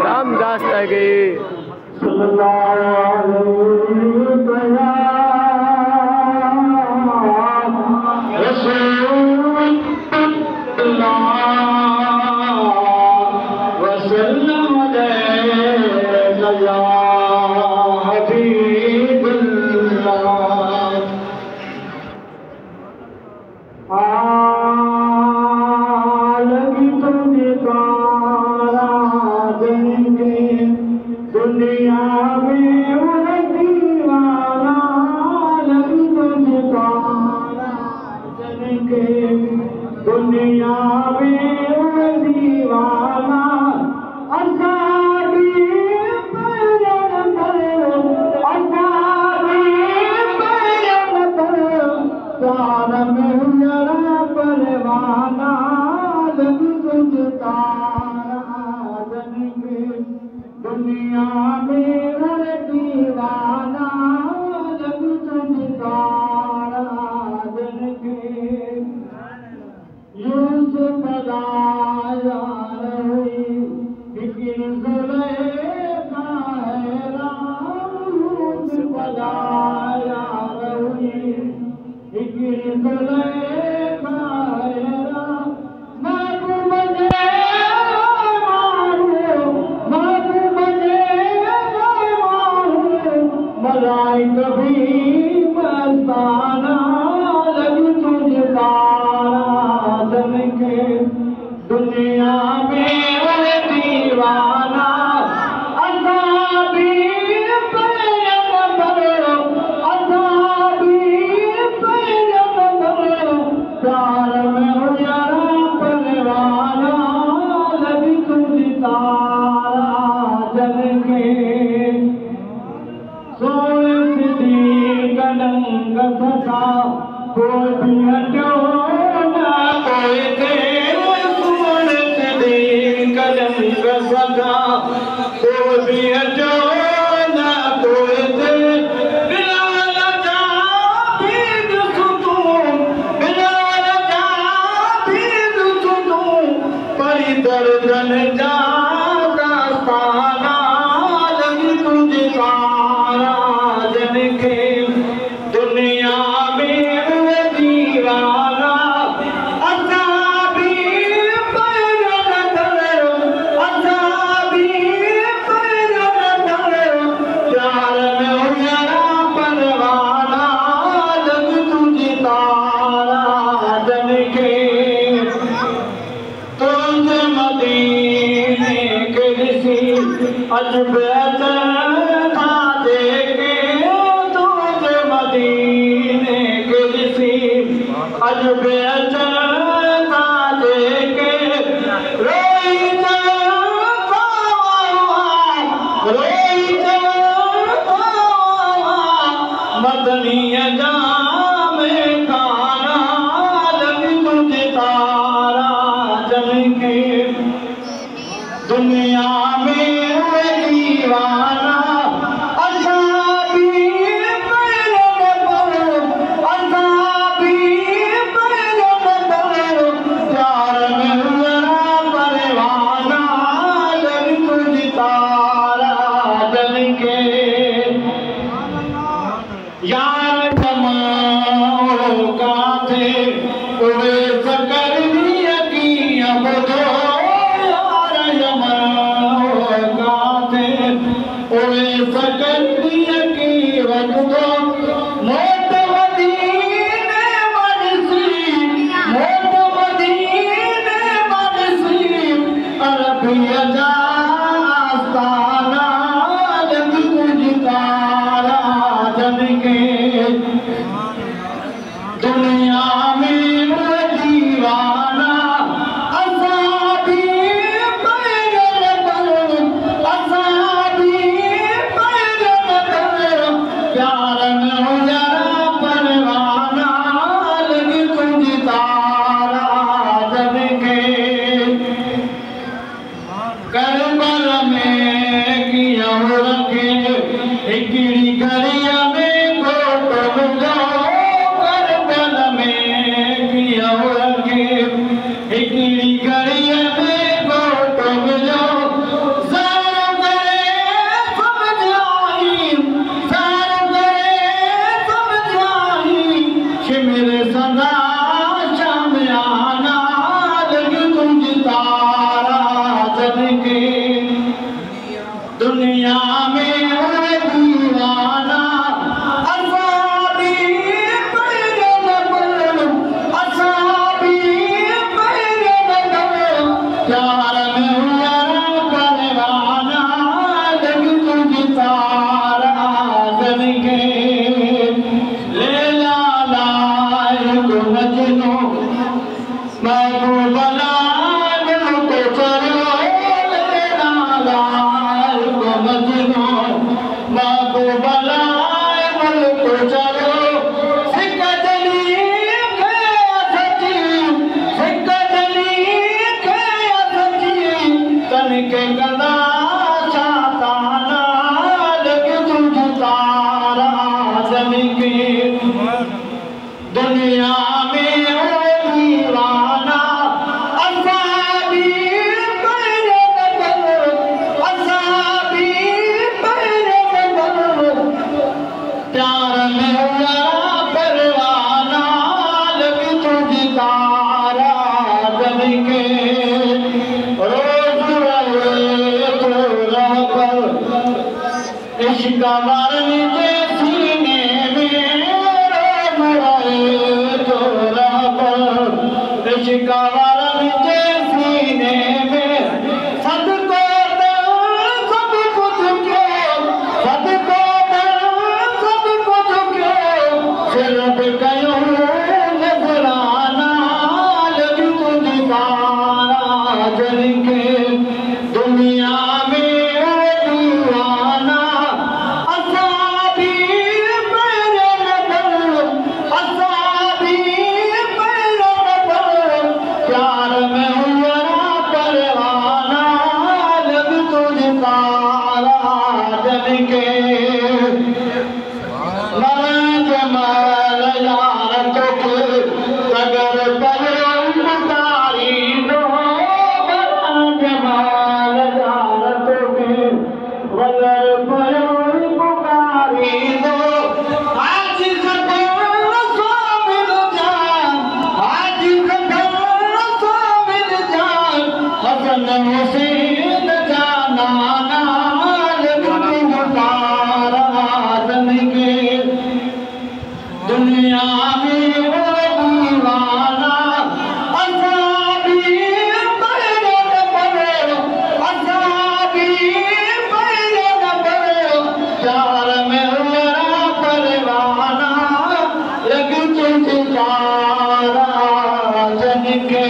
रामदास गए हिकिड़ी घड़ीअ में प्यार में हुआ परवाना लग तुझ तारा जन के लैला लाए को मजनू महबूबा लाए को चलो लैला लाए को मजनू महबूबा लाए को चलो के गदा साताना लग तुझ तारा जन के दुनिया में दीवाना असाबी पैर प्यार में हुआ परवाना लग तुझ तारा जन के इश्क़ वारनि जे सीने में तो रब इश्क़ वारनि जे सीने में सदको सब कुछ क्यों सदको सब कुछ क्यों सिर्फ कयूं नज़राना लग तुझ तारा जन के दुनिया में जमाल यार तो अगर पुकारी दो जमाल यार तो अगर पुकारी दो आज सो मिल जान आज सो मिल जान हसन हुसैन जाना दुनिया में दीवाना असाबी प्यार में हुआ परवाना लग तुझ तारा जन के